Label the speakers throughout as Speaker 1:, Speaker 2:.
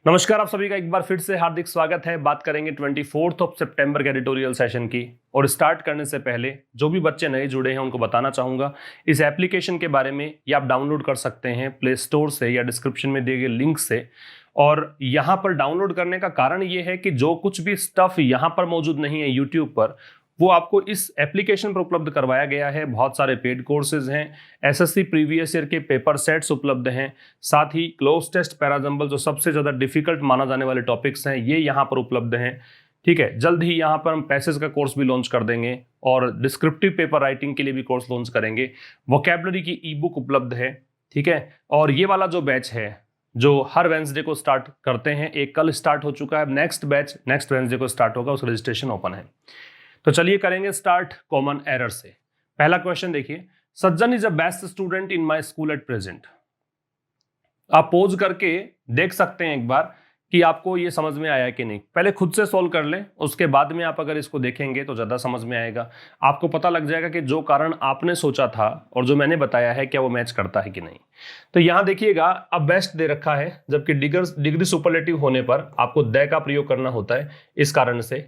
Speaker 1: नमस्कार, आप सभी का एक बार फिर से हार्दिक स्वागत है। बात करेंगे 24 सितंबर के एडिटोरियल सेशन की। और स्टार्ट करने से पहले जो भी बच्चे नए जुड़े हैं उनको बताना चाहूँगा इस एप्लीकेशन के बारे में। ये आप डाउनलोड कर सकते हैं प्ले स्टोर से या डिस्क्रिप्शन में दिए गए लिंक से। और यहाँ पर डाउनलोड करने का कारण ये है कि जो कुछ भी स्टफ यहाँ पर मौजूद नहीं है यूट्यूब पर, वो आपको इस एप्लीकेशन पर उपलब्ध करवाया गया है। बहुत सारे पेड कोर्सेज हैं, एसएससी प्रीवियस ईयर के पेपर सेट्स उपलब्ध हैं, साथ ही क्लोज टेस्ट पैराजंबल जो सबसे ज़्यादा डिफिकल्ट माना जाने वाले टॉपिक्स हैं ये यहाँ पर उपलब्ध हैं। ठीक है, जल्द ही यहाँ पर हम पैसेज का कोर्स भी लॉन्च कर देंगे और डिस्क्रिप्टिव पेपर राइटिंग के लिए भी कोर्स लॉन्च करेंगे। वोकैबुलरी की ई बुक उपलब्ध है। ठीक है, और ये वाला जो बैच है जो हर वेंसडे को स्टार्ट करते हैं, एक कल स्टार्ट हो चुका है, नेक्स्ट बैच नेक्स्ट वेंसडे को स्टार्ट होगा, उसका रजिस्ट्रेशन ओपन है। तो चलिए करेंगे स्टार्ट कॉमन एरर से। पहला क्वेश्चन देखिए, सज्जन is a best student in my school at present. आप पोज करके देख सकते हैं एक बार कि आपको ये समझ में आया कि नहीं। पहले खुद से सॉल्व कर लें, उसके बाद में आप अगर इसको देखेंगे तो ज़्यादा समझ में आएगा। आपको पता लग जाएगा कि जो कारण आपने सोचा था और जो मैंने बताया है क्या वो मैच करता है कि नहीं। तो यहाँ देखिएगा, अब बेस्ट दे रखा है, जबकि डिग्री सुपरलेटिव होने पर आपको द का प्रयोग करना होता है। इस कारण से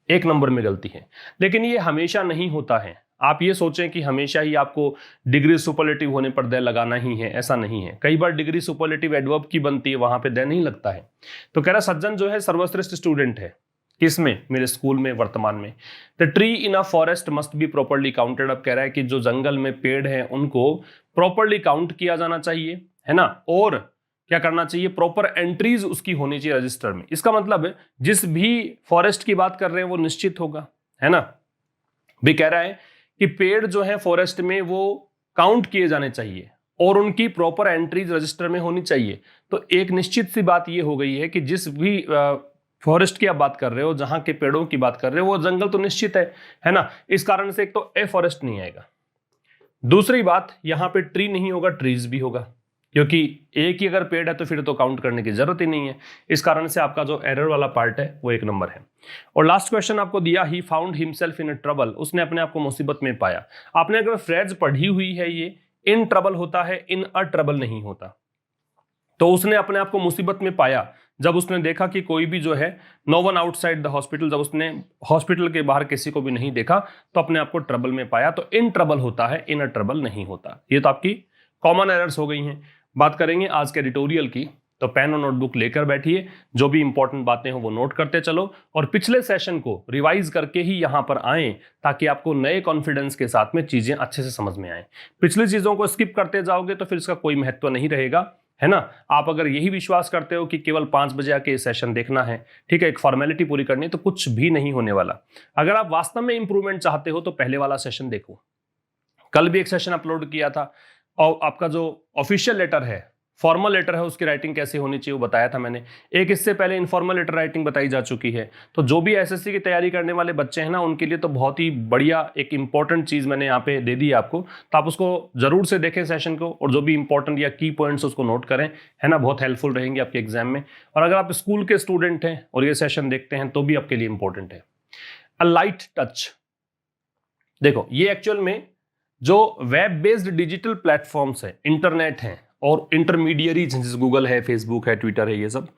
Speaker 1: एक नंबर में गलती है। लेकिन ये हमेशा नहीं होता है। आप ये सोचें कि हमेशा ही आपको डिग्री सुपरलेटिव होने पर द लगाना ही है, ऐसा नहीं है। कई बार डिग्री सुपरलेटिव एडवर्ब की बनती है, वहां पे द नहीं लगता है। तो कह रहा सज्जन जो है सर्वश्रेष्ठ स्टूडेंट है। किसमें? मेरे स्कूल में, वर्तमान में। The tree in a forest must be properly counted. अब कह रहा है कि जो जंगल में पेड़ हैं उनको प्रॉपरली काउंट किया जाना चाहिए, है ना। और क्या करना चाहिए? प्रॉपर एंट्रीज उसकी होनी चाहिए रजिस्टर में। इसका मतलब जिस भी फॉरेस्ट की बात कर रहे हैं वो निश्चित होगा, है ना। भी कह रहा है कि पेड़ जो है फॉरेस्ट में वो काउंट किए जाने चाहिए और उनकी प्रॉपर एंट्रीज रजिस्टर में होनी चाहिए। तो एक निश्चित सी बात ये हो गई है कि जिस भी फॉरेस्ट की आप बात कर रहे हो, जहां के पेड़ों की बात कर रहे हो, वो जंगल तो निश्चित है ना। इस कारण से एक तो ए फॉरेस्ट नहीं आएगा। दूसरी बात, यहां पे ट्री नहीं होगा, ट्रीज भी होगा, क्योंकि एक ही अगर पेड़ है तो फिर तो काउंट करने की जरूरत ही नहीं है। इस कारण से आपका जो एरर वाला पार्ट है वो एक नंबर है। और लास्ट क्वेश्चन आपको दिया, he found himself in a trouble. उसने अपने आप को मुसीबत में पाया। आपने अगर फ्रेज पढ़ी हुई है, ये इन ट्रबल होता है, इन अ ट्रबल नहीं होता। तो उसने अपने आप को मुसीबत में पाया जब उसने देखा कि कोई भी जो है no one outside the hospital, जब उसने हॉस्पिटल के बाहर किसी को भी नहीं देखा तो अपने आप को ट्रबल में पाया। तो इन ट्रबल होता है, इन अ ट्रबल नहीं होता। ये तो आपकी कॉमन एरर्स हो गई हैं। बात करेंगे आज के एडिटोरियल की, तो पेन और नोटबुक लेकर बैठिए, जो भी इंपॉर्टेंट बातें हो वो नोट करते चलो और पिछले सेशन को रिवाइज करके ही यहां पर आए, ताकि आपको नए कॉन्फिडेंस के साथ में चीजें अच्छे से समझ में आए। पिछली चीजों को स्किप करते जाओगे तो फिर इसका कोई महत्व नहीं रहेगा, है ना। आप अगर यही विश्वास करते हो कि केवल 5 बजे आके सेशन देखना है, ठीक है, एक फॉर्मेलिटी पूरी करनी है, तो कुछ भी नहीं होने वाला। अगर आप वास्तव में इंप्रूवमेंट चाहते हो तो पहले वाला सेशन देखो। कल भी एक सेशन अपलोड किया था और आपका जो ऑफिशियल लेटर है, फॉर्मल लेटर है, उसकी राइटिंग कैसे होनी चाहिए वो बताया था मैंने। एक इससे पहले इनफॉर्मल लेटर राइटिंग बताई जा चुकी है। तो जो भी एसएससी की तैयारी करने वाले बच्चे हैं ना, उनके लिए तो बहुत ही बढ़िया एक इंपॉर्टेंट चीज मैंने यहाँ पे दे दी है आपको। तो आप उसको जरूर से देखें सेशन को, और जो भी इंपॉर्टेंट या की पॉइंट्स उसको नोट करें, है ना। बहुत हेल्पफुल रहेंगे आपके एग्जाम में। और अगर आप स्कूल के स्टूडेंट हैं और ये सेशन देखते हैं तो भी आपके लिए इंपॉर्टेंट है। अ लाइट टच। देखो, ये एक्चुअल में जो वेब बेस्ड डिजिटल प्लेटफॉर्म्स है, इंटरनेट हैं और इंटरमीडियरीज जैसे गूगल है, फेसबुक है, ट्विटर है, ये सब,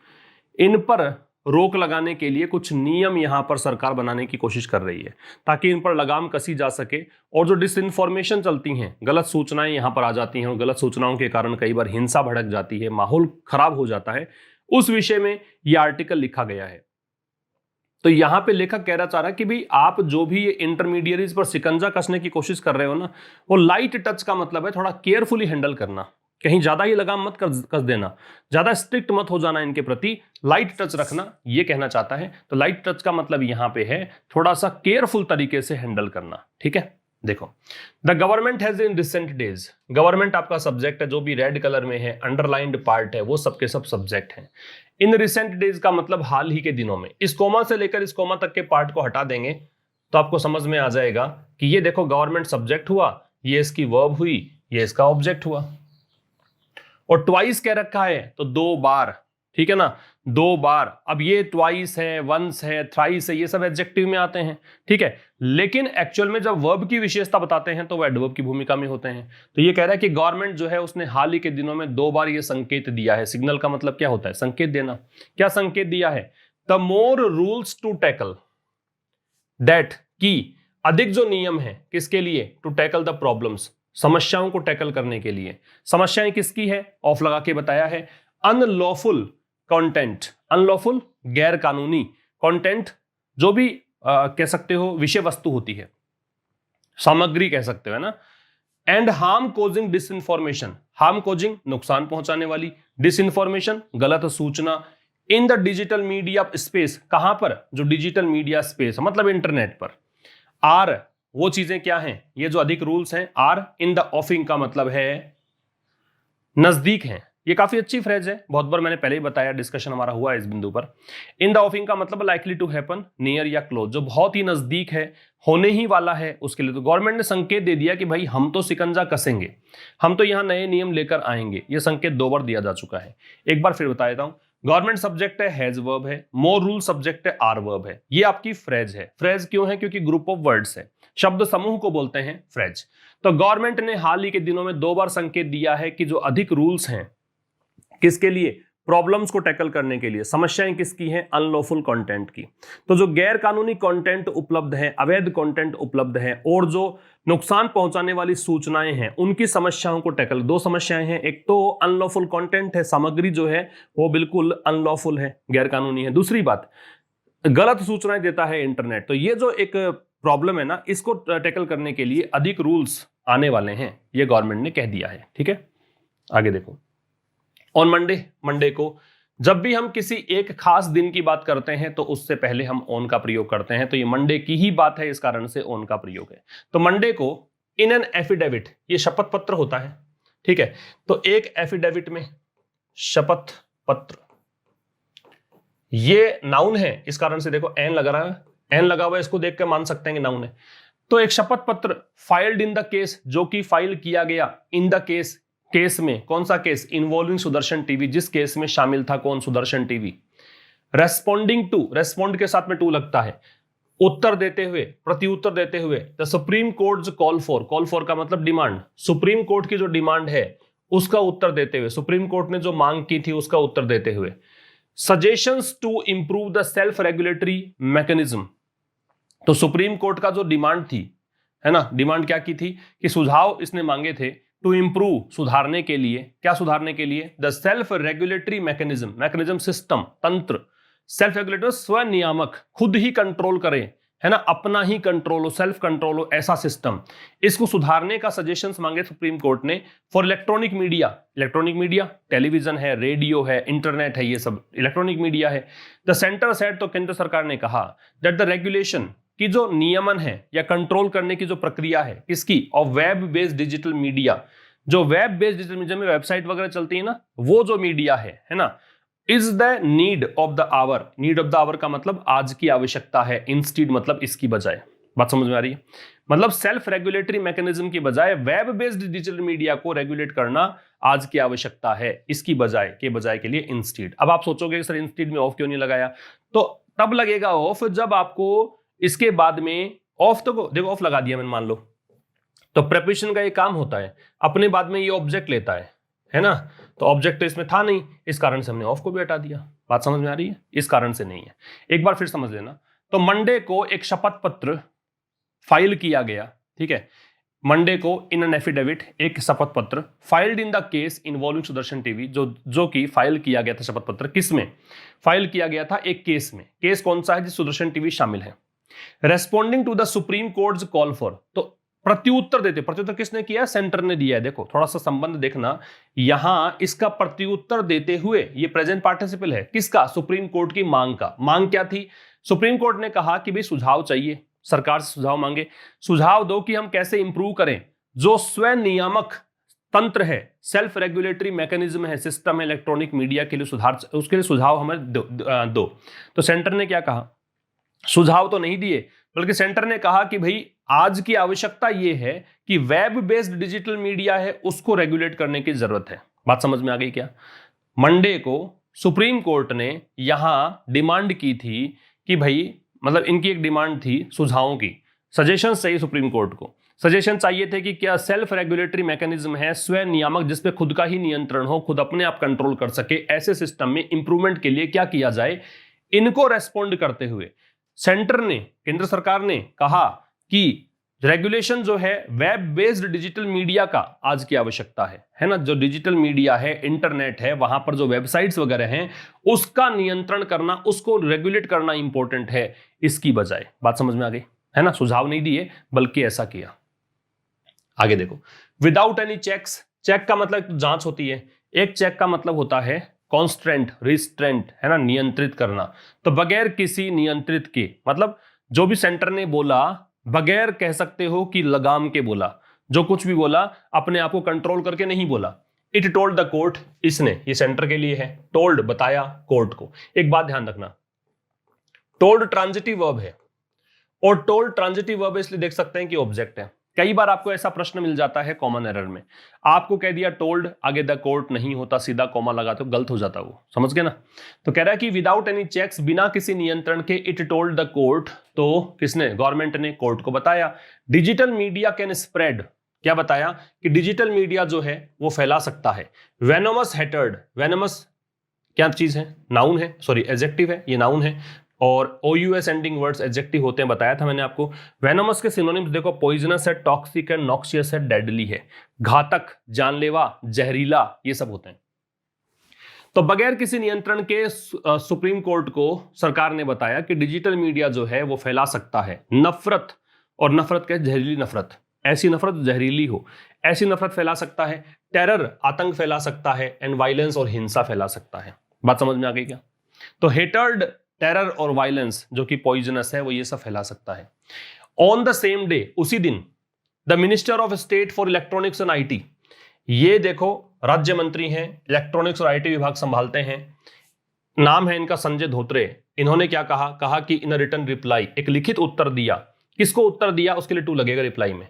Speaker 1: इन पर रोक लगाने के लिए कुछ नियम यहां पर सरकार बनाने की कोशिश कर रही है, ताकि इन पर लगाम कसी जा सके। और जो डिसइंफॉर्मेशन चलती हैं, गलत सूचनाएं यहां पर आ जाती हैं और गलत सूचनाओं के कारण कई बार हिंसा भड़क जाती है, माहौल खराब हो जाता है, उस विषय में यह आर्टिकल लिखा गया है। तो यहां पे लेखक कहना चाह रहा है कि भाई आप जो भी ये इंटरमीडियरीज पर शिकंजा कसने की कोशिश कर रहे हो ना, वो लाइट टच का मतलब है थोड़ा केयरफुली हैंडल करना। कहीं ज्यादा ही लगाम मत कस देना, ज्यादा स्ट्रिक्ट मत हो जाना इनके प्रति, लाइट टच रखना, ये कहना चाहता है। तो लाइट टच का मतलब यहां पे है थोड़ा सा केयरफुल तरीके से हैंडल करना। ठीक है, देखो, the government has in recent days. Government आपका सब्जेक्ट है, जो भी रेड कलर में है, अंडरलाइंड पार्ट है, वो सबके सब सब्जेक्ट हैं। इन रिसेंट डेज का मतलब हाल ही के दिनों में। इस कोमा से लेकर इस कोमा तक के पार्ट को हटा देंगे तो आपको समझ में आ जाएगा कि ये देखो, गवर्नमेंट सब्जेक्ट हुआ, ये इसकी वर्ब हुई, ये इसका ऑब्जेक्ट हुआ। और ट्वाइस कह रखा है तो 2 बार, ठीक है ना, 2 बार। अब ये ट्वाइस है, वंस है, थ्राइस है, ये सब एडजेक्टिव में आते हैं, ठीक है। लेकिन एक्चुअल में जब वर्ब की विशेषता बताते हैं तो वो एडवर्ब की भूमिका में होते हैं। तो ये कह रहा है कि गवर्नमेंट जो है उसने हाल ही के दिनों में 2 बार ये संकेत दिया है। सिग्नल का मतलब क्या होता है? संकेत देना। क्या संकेत दिया है? The more rules to tackle that, की अधिक जो नियम है किसके लिए? टू टैकल द प्रॉब्लम्स, समस्याओं को टैकल करने के लिए। समस्याएं किसकी है? ऑफ लगा के बताया है। अनलॉफुल कंटेंट, अनलॉफुल गैर कानूनी, कंटेंट जो भी कह सकते हो विषय वस्तु होती है, सामग्री कह सकते हो, है ना। And harm causing disinformation, harm causing नुकसान पहुंचाने वाली, डिसइंफॉर्मेशन गलत सूचना, in the digital media space, कहां पर? जो डिजिटल मीडिया स्पेस मतलब इंटरनेट पर। आर वो चीजें क्या हैं? ये जो अधिक रूल्स हैं। आर इन द ऑफिंग का मतलब है नजदीक हैं। ये काफी अच्छी फ्रेज है, बहुत बार मैंने पहले ही बताया, डिस्कशन हमारा हुआ है इस बिंदु पर। इन द ऑफिंग का मतलब लाइकली टू हैपन, नियर या क्लोज, जो बहुत ही नजदीक है, होने ही वाला है उसके लिए। तो गवर्नमेंट ने संकेत दे दिया कि भाई हम तो शिकंजा कसेंगे, हम तो यहां नए नियम लेकर आएंगे। ये संकेत 2 बार दिया जा चुका है। एक बार फिर बता देता हूं। गवर्नमेंट सब्जेक्ट है हैज वर्ब है, मोर रूल सब्जेक्ट है आर वर्ब है। ये आपकी फ्रेज है। फ्रेज क्यों है? क्योंकि ग्रुप ऑफ वर्ड्स है, शब्द समूह को बोलते हैं फ्रेज। तो गवर्नमेंट ने हाल ही के दिनों में 2 बार संकेत दिया है कि जो अधिक रूल्स हैं किसके लिए? प्रॉब्लम्स को टैकल करने के लिए। समस्याएं किसकी हैं? अनलॉफुल कंटेंट की। तो जो गैर कानूनी कंटेंट उपलब्ध है, अवैध कंटेंट उपलब्ध है, और जो नुकसान पहुंचाने वाली सूचनाएं हैं, उनकी समस्याओं को टैकल। 2 समस्याएं हैं, एक तो अनलॉफुल कंटेंट है, सामग्री जो है वो बिल्कुल अनलॉफुल है, गैर कानूनी है। दूसरी बात, गलत सूचनाएं देता है इंटरनेट। तो ये जो एक प्रॉब्लम है ना, इसको टैकल करने के लिए अधिक रूल्स आने वाले हैं, ये गवर्नमेंट ने कह दिया है, ठीक है। आगे देखो। ऑन मंडे, मंडे को जब भी हम किसी एक खास दिन की बात करते हैं तो उससे पहले हम ऑन का प्रयोग करते हैं। तो ये मंडे की ही बात है, इस कारण से ऑन का प्रयोग है। तो मंडे को इन एन एफिडेविट, ये शपथ पत्र होता है, ठीक है। तो एक एफिडेविट में शपथ पत्र, ये नाउन है, इस कारण से देखो एन लगा रहा है, एन लगा हुआ है, इसको देख के मान सकते हैं कि नाउन है। तो एक शपथ पत्र फाइल्ड इन द केस, जो कि फाइल किया गया इन द केस, केस में। कौन सा केस? इन्वॉल्विंग सुदर्शन टीवी, जिस केस में शामिल था कौन? Sudarshan TV. Responding to, respond के साथ में टू लगता है, उत्तर देते हुए, प्रत्युत्तर देते हुए। The supreme court call for, call for का मतलब डिमांड, सुप्रीम कोर्ट की जो डिमांड है उसका उत्तर देते हुए, सुप्रीम कोर्ट ने जो मांग की थी उसका उत्तर देते हुए। Suggestions to improve the self regulatory mechanism, तो सुप्रीम कोर्ट का जो डिमांड थी, है ना, डिमांड क्या की थी? कि सुझाव इसने मांगे थे टू इंप्रूव, सुधारने के लिए। क्या सुधारने के लिए? The self regulatory mechanism, mechanism system, तंत्र। सेल्फ रेगुलेटर स्वनियामक, खुद ही कंट्रोल करे, है ना, अपना ही कंट्रोल हो, सेल्फ कंट्रोल हो, ऐसा सिस्टम, इसको सुधारने का सजेशंस मांगे सुप्रीम कोर्ट ने। For electronic media, electronic media television है, रेडियो है, इंटरनेट है, ये सब इलेक्ट्रॉनिक मीडिया है। द सेंटर सेड, तो केंद्र सरकार ने कहा दैट द रेगुलेशन, की जो नियमन है या कंट्रोल करने की जो प्रक्रिया है किसकी? Of web based digital media, जो वेब बेस्ड डिजिटल मीडिया में वेबसाइट वगैरह चलती है ना, वो जो मीडिया है ना, is the need of the hour. Need of the hour का मतलब आज की आवश्यकता है, इंस्टीड मतलब इसकी बजाय। बात समझ में आ रही है? मतलब सेल्फ रेगुलेटरी मैकेनिज्म की बजाय वेब बेस्ड डिजिटल मीडिया को रेगुलेट करना आज की आवश्यकता है, इसकी बजाय के लिए इंस्टीड। अब आप सोचोगे सर इंस्टीड में ऑफ क्यों नहीं लगाया? तो तब लगेगा ऑफ जब आपको इसके बाद में ऑफ, तो देखो ऑफ लगा दिया मैंने मान लो, तो प्रेपोजिशन का ये काम होता है, अपने बाद में ये ऑब्जेक्ट लेता है ना। तो ऑब्जेक्ट तो इसमें था नहीं, इस कारण से हमने ऑफ को भी हटा दिया। बात समझ में आ रही है? इस कारण से नहीं है। एक बार फिर समझ लेना। तो मंडे को एक शपथ पत्र फाइल किया गया, ठीक है। मंडे को इन एन एफिडेविट, एक शपथ पत्र filed in the case involving Sudarshan TV, जो कि फाइल किया गया था शपथ पत्र, किसमें फाइल किया गया था? एक केस में। केस कौन सा है? जिस सुदर्शन टीवी शामिल है। Responding to the supreme court call for, तो प्रत्युत्तर देते, प्रत्युत्तर किसने किया? सेंटर ने दिया है। देखो थोड़ा सा संबंध देखना, यहां इसका प्रत्युत्तर देते हुए, ये प्रेजेंट पार्टिसिपल है किसका? सुप्रीम कोर्ट की मांग का। मांग क्या थी? सुप्रीम कोर्ट ने कहा कि भाई सुझाव चाहिए, सरकार से सुझाव मांगे, सुझाव दो कि हम कैसे इंप्रूव करें जो स्वनियामक तंत्र है, सेल्फ रेगुलेटरी मैकेनिज्म है, सिस्टम है इलेक्ट्रॉनिक मीडिया के लिए, सुधार, उसके लिए सुझाव हमें दो। तो सेंटर ने क्या कहा? सुझाव तो नहीं दिए, बल्कि सेंटर ने कहा कि भाई आज की आवश्यकता यह है कि वेब बेस्ड डिजिटल मीडिया है उसको रेगुलेट करने की जरूरत है। बात समझ में आ गई क्या? मंडे को सुप्रीम कोर्ट ने यहां डिमांड की थी कि भाई, मतलब इनकी एक डिमांड थी सुझावों की, सजेशन चाहिए सुप्रीम कोर्ट को। सजेशन चाहिए थे कि क्या सेल्फ रेगुलेटरी मैकेनिज्म है, स्वयं नियामक, जिसपे खुद का ही नियंत्रण हो, खुद अपने आप कंट्रोल कर सके, ऐसे सिस्टम में इंप्रूवमेंट के लिए क्या किया जाए। इनको रेस्पॉन्ड करते हुए सेंटर ने, केंद्र सरकार ने कहा कि रेगुलेशन जो है वेब बेस्ड डिजिटल मीडिया का आज की आवश्यकता है ना। जो डिजिटल मीडिया है, इंटरनेट है, वहां पर जो वेबसाइट्स वगैरह हैं, उसका नियंत्रण करना, उसको रेगुलेट करना इंपॉर्टेंट है इसकी बजाय। बात समझ में आ गई है ना। सुझाव नहीं दिए बल्कि ऐसा किया। आगे देखो, विदाउट एनी चेक्स, चेक का मतलब जांच होती है, एक चेक का मतलब होता है कॉन्स्ट्रेंट, रिस्ट्रेंट, है ना, नियंत्रित करना। तो बगैर किसी नियंत्रित के, मतलब जो भी सेंटर ने बोला, बगैर कह सकते हो कि लगाम के बोला, जो कुछ भी बोला अपने आप को कंट्रोल करके नहीं बोला। इट टोल्ड द कोर्ट, इसने, ये सेंटर के लिए है, टोल्ड बताया कोर्ट को। एक बात ध्यान रखना, टोल्ड ट्रांजिटिव वर्ब है, और टोल्ड ट्रांजिटिव वर्ब इसलिए देख सकते हैं कि ऑब्जेक्ट है। कई बार आपको ऐसा प्रश्न मिल जाता है कॉमन एरर में, आपको कह दिया टोल्ड, आगे द कोर्ट नहीं होता, सीधा कॉमा लगाते हो, गलत हो जाता वो, समझ गए ना। तो कह रहा है कि विदाउट एनी चेक्स, बिना किसी नियंत्रण के, इट टोल्ड द कोर्ट, तो किसने, गवर्नमेंट ने कोर्ट को बताया, डिजिटल मीडिया कैन स्प्रेड, क्या बताया कि डिजिटल मीडिया जो है वो फैला सकता है। वेनोमस हेटर्ड, वेनोमस क्या चीज है, नाउन है, सॉरी एडजेक्टिव है, ये नाउन है, और OUS एंडिंग वर्ड्स एडजेक्टिव होते हैं, बताया था मैंने आपको। वेनोमस के सिनोनिम्स देखो, पॉइजनस है, टॉक्सिक है, नॉक्सियस है, डेडली है, घातक, जानलेवा, जहरीला, ये सब होते हैं। तो बगैर किसी नियंत्रण के सुप्रीम कोर्ट को सरकार ने बताया कि डिजिटल मीडिया जो है वो फैला सकता है नफरत, और नफरत क्या, जहरीली नफरत, ऐसी नफरत जहरीली हो, ऐसी नफरत फैला सकता है, टेरर, आतंक फैला सकता है, एंड वायलेंस, और हिंसा फैला सकता है। बात समझ में आ गई क्या। तो हेटर्ड, टेरर और वायलेंस जो कि पॉइजनस है, वो ये सब फैला सकता है। ऑन द सेम डे, उसी दिन, the minister of state for electronics and IT, ये देखो राज्य मंत्री हैं, इलेक्ट्रॉनिक्स और IT विभाग संभालते हैं, नाम है इनका संजय धोत्रे। इन्होंने क्या कहा, कहा कि इन रिटर्न रिप्लाई, एक लिखित उत्तर दिया। किसको उत्तर दिया, उसके लिए टू लगेगा रिप्लाई में,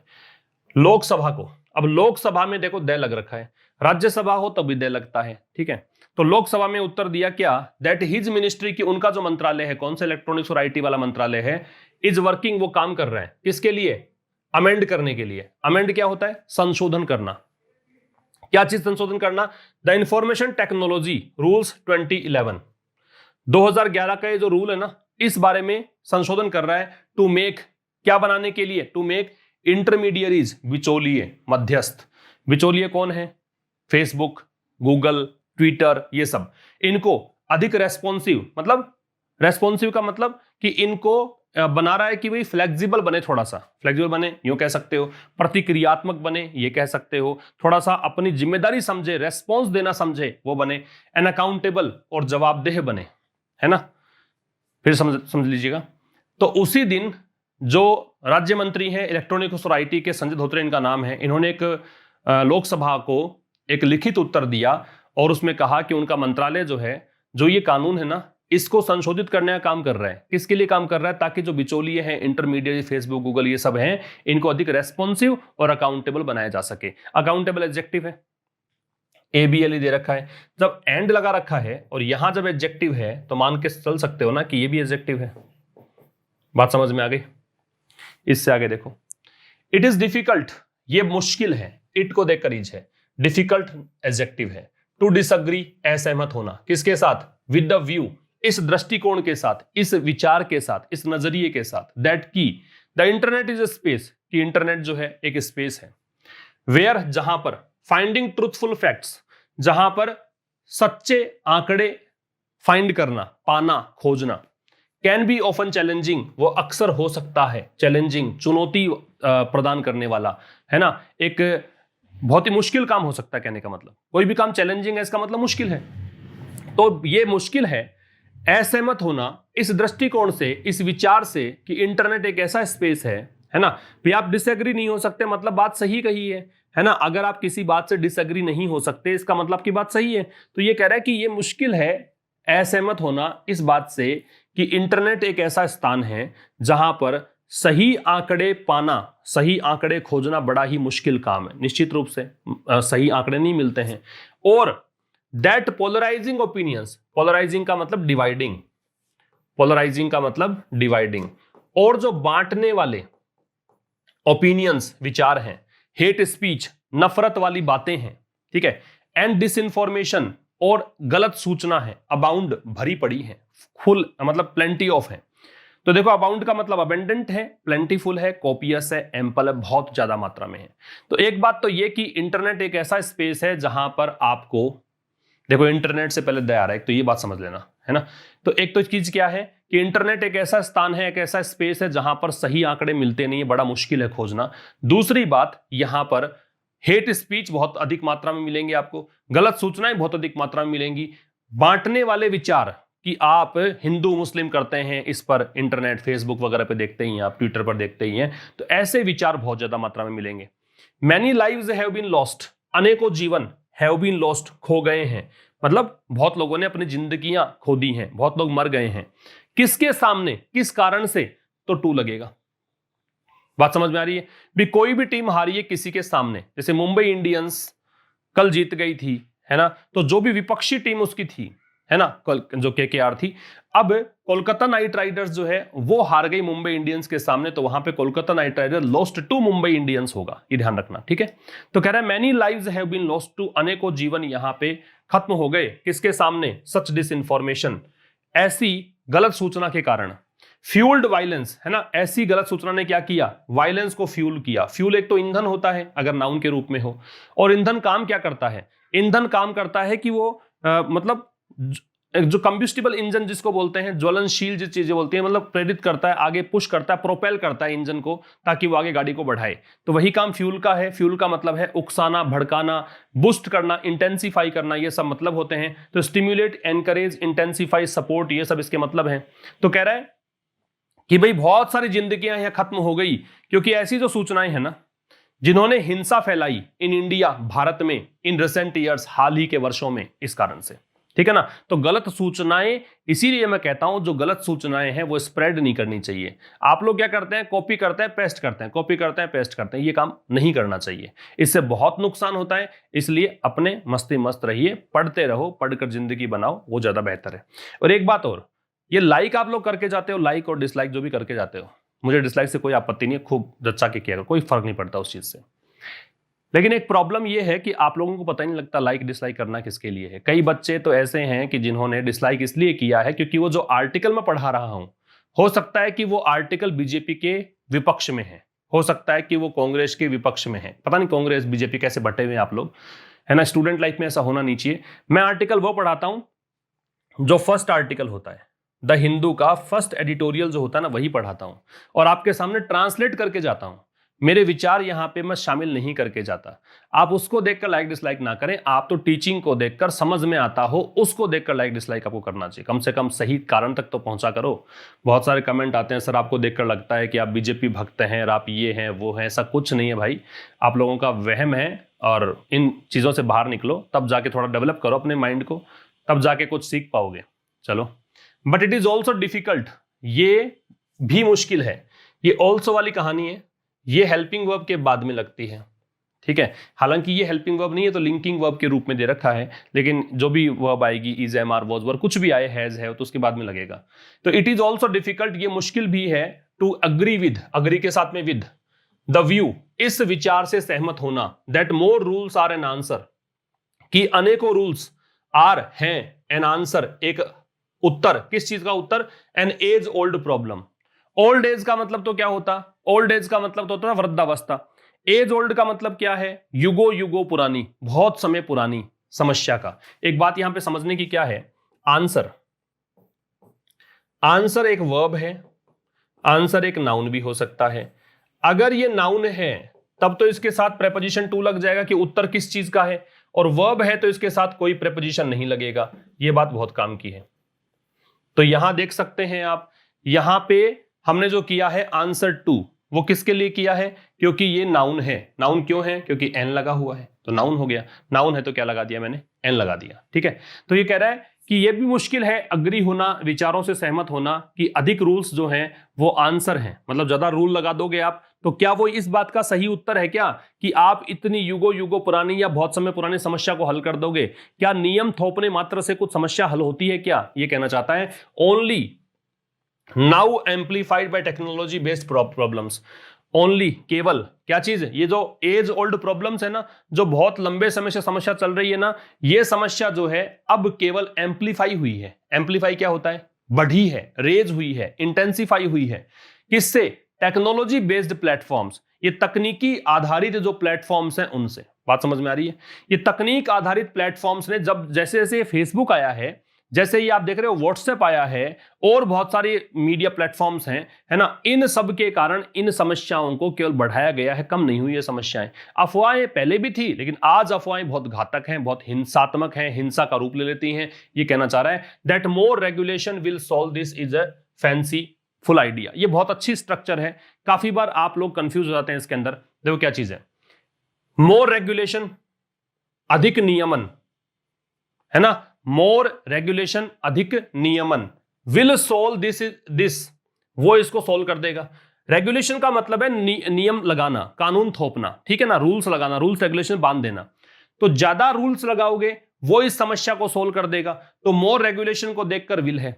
Speaker 1: लोकसभा को। अब लोकसभा में देखो दे लग रखा है, राज्यसभा हो तब भी दे लगता है, ठीक है। तो लोकसभा में उत्तर दिया क्या, दैट हिज मिनिस्ट्री, की उनका जो मंत्रालय है, कौन सा, इलेक्ट्रॉनिक्स और IT वाला मंत्रालय है, इज वर्किंग, वो काम कर रहा है, किसके लिए, अमेंड करने के लिए। अमेंड क्या होता है, संशोधन करना। क्या चीज संशोधन करना, द इंफॉर्मेशन टेक्नोलॉजी रूल्स 2011, 2011 का ये जो रूल है ना, इस बारे में संशोधन कर रहा है, टू मेक, क्या बनाने के लिए, टू मेक इंटरमीडियरीज, बिचौलिए, मध्यस्थ। बिचौलिए कौन है, फेसबुक, गूगल, ट्विटर, ये सब, इनको अधिक रेस्पॉन्सिव, मतलब रेस्पॉन्सिव का मतलब कि इनको बना रहा है कि भाई फ्लेक्सिबल बने, थोड़ा सा फ्लेक्सिबल बने, यूं कह सकते हो, प्रतिक्रियात्मक बने, ये कह सकते हो, थोड़ा सा अपनी जिम्मेदारी समझे, रेस्पॉन्स देना समझे, वो बने, एन अकाउंटेबल, और जवाबदेह बने, है ना। फिर समझ लीजिएगा। तो उसी दिन जो राज्य मंत्री हैं इलेक्ट्रॉनिक्स और IT के, संजय धोत्रे इनका नाम है, इन्होंने एक लोकसभा को एक लिखित उत्तर दिया, और उसमें कहा कि उनका मंत्रालय जो है, जो ये कानून है ना, इसको संशोधित करने का काम कर रहा है। किसके लिए काम कर रहा है, ताकि जो बिचौलिए हैं, इंटरमीडिएट, फेसबुक, गूगल, ये सब हैं, इनको अधिक रेस्पॉन्सिव और अकाउंटेबल बनाया जा सके। अकाउंटेबल एडजेक्टिव है, ABLE दे रखा है। जब एंड लगा रखा है और यहां जब एडजेक्टिव है, तो मान के चल सकते हो ना कि ये भी एडजेक्टिव है। बात समझ में आ गई। इससे आगे देखो, इट इज डिफिकल्ट, ये मुश्किल है, इट को देखकर इज है, डिफिकल्ट एडजेक्टिव है। टू डिसएग्री, असहमत होना, किसके साथ, विद द व्यू, इस दृष्टिकोण के साथ, इस विचार के साथ, इस नजरिए के साथ, दैट की the internet is a space, कि इंटरनेट जो है एक स्पेस है, वेयर, जहां पर, फाइंडिंग ट्रूथफुल फैक्ट्स, जहां पर सच्चे आंकड़े फाइंड करना, पाना, खोजना, कैन बी ऑफन चैलेंजिंग, वो अक्सर हो सकता है चैलेंजिंग, चुनौती प्रदान करने वाला, है ना, एक बहुत ही मुश्किल काम हो सकता है। कहने का मतलब, कोई भी काम चैलेंजिंग है, इसका मतलब मुश्किल है। तो ये मुश्किल है, असहमत होना इस दृष्टिकोण से, इस विचार से कि इंटरनेट एक ऐसा स्पेस है ना। भी आप डिसएग्री नहीं हो सकते, मतलब बात सही कही है ना। अगर आप किसी बात से डिसएग्री नहीं हो सकते, इसका मतलब की बात सही है। तो ये कह रहा है कि ये मुश्किल है असहमत होना इस बात से कि इंटरनेट एक ऐसा स्थान है जहां पर सही आंकड़े पाना, सही आंकड़े खोजना बड़ा ही मुश्किल काम है। निश्चित रूप से सही आंकड़े नहीं मिलते हैं। और दैट पोलराइजिंग ओपिनियंस, पोलराइजिंग का मतलब डिवाइडिंग, पोलराइजिंग का मतलब डिवाइडिंग। और जो बांटने वाले ओपिनियंस, विचार हैं, हेट स्पीच, नफरत वाली बातें हैं, ठीक है, एंड डिसइंफॉर्मेशन और गलत सूचना है, अबाउंड, भरी पड़ी है, फुल मतलब प्लेंटी ऑफ है। तो देखो अबाउंड का मतलब अबेंडेंट है, प्लेंटीफुल है, कॉपियस है, एम्पल है, बहुत ज्यादा मात्रा में है। तो एक बात तो ये कि इंटरनेट एक ऐसा स्पेस है जहां पर आपको, देखो इंटरनेट से पहले दया आ रहा है, एक तो ये बात समझ लेना है ना। तो एक तो चीज क्या है कि इंटरनेट एक ऐसा स्थान है, एक ऐसा स्पेस है जहां पर सही आंकड़े मिलते नहीं है, बड़ा मुश्किल है खोजना। दूसरी बात, यहां पर हेट स्पीच बहुत अधिक मात्रा में मिलेंगे आपको, गलत सूचनाएं बहुत अधिक मात्रा में मिलेंगी, बांटने वाले विचार कि आप हिंदू मुस्लिम करते हैं, इस पर इंटरनेट फेसबुक वगैरह पे देखते ही हैं, आप ट्विटर पर देखते ही हैं, तो ऐसे विचार बहुत ज्यादा मात्रा में मिलेंगे। Many lives have been lost, अनेकों जीवन, हैव बीन लॉस्ट, खो गए हैं, मतलब बहुत लोगों ने अपनी जिंदगियां खो दी हैं, बहुत लोग मर गए हैं। किसके सामने, किस कारण से, तो टू लगेगा। बात समझ में आ रही है भी? कोई भी टीम हारी है किसी के सामने, जैसे मुंबई इंडियंस कल जीत गई थी, है ना, तो जो भी विपक्षी टीम उसकी थी, है ना, कल जो केकेआर थी, अब कोलकाता नाइट राइडर्स जो है वो हार गई मुंबई इंडियंस के सामने, तो वहां पे Kolkata Knight Rider lost to Mumbai Indians होगा, ये ध्यान रखना, ठीक है। तो कह रहा है many lives have been lost to, अनेकों जीवन यहां पे खत्म हो गए, किसके सामने, सच डिस इंफॉर्मेशन, ऐसी गलत सूचना के कारण। फ्यूल्ड वायलेंस, है ना, ऐसी गलत सूचना ने क्या किया, वायलेंस को फ्यूल किया। फ्यूल एक तो ईंधन होता है अगर नाउन के रूप में हो, और ईंधन काम क्या करता है, ईंधन काम करता है कि वो मतलब जो कंब्यूस्टिबल इंजन जिसको बोलते हैं, ज्वलनशील जो चीजें बोलती हैं, मतलब प्रेरित करता है, आगे पुश करता है, प्रोपेल करता है इंजन को, ताकि वो आगे गाड़ी को बढ़ाए। तो वही काम फ्यूल का है। फ्यूल का मतलब है उकसाना, भड़काना, बूस्ट करना, इंटेंसिफाई करना, ये सब मतलब होते हैं। तो स्टिम्युलेट, एनकरेज, इंटेंसिफाई, सपोर्ट, ये सब इसके मतलब हैं। तो कह रहा है कि भाई बहुत सारी जिंदगियां यहां खत्म हो गई क्योंकि ऐसी जो सूचनाएं हैं ना, जिन्होंने हिंसा फैलाई इन इंडिया, भारत में, इन रिसेंट ईयर्स, हाल ही के वर्षों में, इस कारण से, ठीक है ना। तो गलत सूचनाएं, इसीलिए मैं कहता हूं जो गलत सूचनाएं हैं वो स्प्रेड नहीं करनी चाहिए। आप लोग क्या करते हैं, कॉपी करते हैं, पेस्ट करते हैं, कॉपी करते हैं, पेस्ट करते हैं, ये काम नहीं करना चाहिए, इससे बहुत नुकसान होता है। इसलिए अपने मस्ती मस्त रहिए, पढ़ते रहो, पढ़कर जिंदगी बनाओ, वो ज्यादा बेहतर है। और एक बात और, ये लाइक आप लोग करके जाते हो, लाइक और डिसलाइक जो भी करके जाते हो, मुझे डिसलाइक से कोई आपत्ति नहीं है, खूब जच्चा के किया, कोई फर्क नहीं पड़ता उस चीज से। लेकिन एक प्रॉब्लम यह है कि आप लोगों को पता ही नहीं लगता लाइक डिसलाइक करना किसके लिए है। कई बच्चे तो ऐसे हैं कि जिन्होंने डिसलाइक इसलिए किया है क्योंकि वो जो आर्टिकल मैं पढ़ा रहा हूं, हो सकता है कि वो आर्टिकल बीजेपी के विपक्ष में है, हो सकता है कि वो कांग्रेस के विपक्ष में है। पता नहीं कांग्रेस बीजेपी कैसे बटे हुए हैं आप लोग, है ना। स्टूडेंट लाइफ में ऐसा होना नहीं चाहिए। मैं आर्टिकल वो पढ़ाता हूं जो फर्स्ट आर्टिकल होता है, द हिंदू का फर्स्ट एडिटोरियल जो होता है ना, वही पढ़ाता हूं, और आपके सामने ट्रांसलेट करके जाता हूं। मेरे विचार यहां पे मैं शामिल नहीं करके जाता। आप उसको देखकर लाइक डिसलाइक ना करें, आप तो टीचिंग को देखकर, समझ में आता हो उसको देखकर लाइक डिसलाइक आपको करना चाहिए। कम से कम सही कारण तक तो पहुंचा करो। बहुत सारे कमेंट आते हैं, सर आपको देखकर लगता है कि आप बीजेपी भक्त हैं और आप ये हैं वो हैं। ऐसा कुछ नहीं है भाई, आप लोगों का वहम है, और इन चीजों से बाहर निकलो, तब जाके थोड़ा डेवलप करो अपने माइंड को, तब जाके कुछ सीख पाओगे। चलो, but it is also difficult, ये भी मुश्किल है। ये ऑल्सो वाली कहानी है, ये हेल्पिंग वर्ब के बाद में लगती है, ठीक है। हालांकि ये हेल्पिंग वर्ब नहीं है, तो लिंकिंग वर्ब के रूप में दे रखा है, लेकिन जो भी वर्ब आएगी, इज, एम, आर, वॉज, वर, कुछ भी आए, हैज, है, तो उसके बाद में लगेगा। तो इट इज ऑल्सो डिफिकल्ट, ये मुश्किल भी है। टू अग्री विद, अग्री के साथ में विद, द व्यू, इस विचार से सहमत होना, that more rules are an answer, कि अनेकों रूल्स आर हैं एन आंसर, एक उत्तर, किस चीज का उत्तर, an age old problem. Old age का मतलब तो क्या होता, ओल्ड एज का मतलब तो होता है वृद्धावस्था। एज ओल्ड का मतलब क्या है, युगो युगो पुरानी, बहुत समय पुरानी समस्या का। एक बात यहां पे समझने की क्या है, आंसर, आंसर एक वर्ब है, आंसर एक नाउन भी हो सकता है। अगर ये नाउन है तब तो इसके साथ प्रेपोजिशन टू लग जाएगा कि उत्तर किस चीज का है, और वर्ब है तो इसके साथ कोई प्रेपोजिशन नहीं लगेगा। ये बात बहुत काम की है। तो यहां देख सकते हैं आप, यहां पे हमने जो किया है आंसर टू, वो किसके लिए किया है, क्योंकि ये नाउन है। नाउन क्यों है, क्योंकि एन लगा हुआ है, तो नाउन हो गया। नाउन है तो क्या लगा दिया मैंने, एन लगा दिया, ठीक है। तो ये कह रहा है कि यह भी मुश्किल है अग्री होना, विचारों से सहमत होना कि अधिक रूल्स जो हैं वो आंसर हैं, मतलब ज्यादा रूल लगा दोगे आप तो क्या वो इस बात का सही उत्तर है क्या कि आप इतनी युगों युगों पुरानी या बहुत समय पुरानी समस्या को हल कर दोगे? क्या नियम थोपने मात्र से कुछ समस्या हल होती है क्या? ये कहना चाहता है only now amplified bye technology based problems. Only, केवल क्या चीज है? ये जो एज ओल्ड प्रॉब्लम्स है ना, जो बहुत लंबे समय से समस्या चल रही है ना, ये समस्या जो है अब केवल एम्प्लीफाई हुई है। एम्प्लीफाई क्या होता है? बढ़ी है, रेज हुई है, इंटेंसिफाई हुई है। किससे? Technology based platforms. ये तकनीकी आधारित जो प्लेटफॉर्म्स हैं उनसे। बात समझ में आ रही है? ये तकनीक आधारित प्लेटफॉर्म्स ने जब जैसे जैसे फेसबुक आया है, जैसे ही आप देख रहे हो व्हाट्सएप आया है और बहुत सारे मीडिया प्लेटफॉर्म्स हैं, है ना, इन सब के कारण इन समस्याओं को केवल बढ़ाया गया है, कम नहीं हुई है समस्याएं। अफवाहें पहले भी थी लेकिन आज अफवाहें बहुत घातक हैं, बहुत हिंसात्मक हैं, हिंसा का रूप ले लेती हैं। ये कहना चाह रहा है that more regulation will solve this is a fancy full idea. ये बहुत अच्छी स्ट्रक्चर है, काफी बार आप लोग कंफ्यूज हो जाते हैं इसके अंदर। देखो क्या चीज है, मोर रेगुलेशन, अधिक नियमन, है ना, मोर रेगुलेशन, अधिक नियमन, विल सोल्व दिस, वो इसको सोल्व कर देगा। रेगुलेशन का मतलब है नियम लगाना, कानून थोपना, ठीक है ना, रूल्स लगाना, रूल्स रेगुलेशन बांध देना। तो ज्यादा रूल्स लगाओगे वो इस समस्या को सोल्व कर देगा। तो मोर रेगुलेशन को देखकर विल है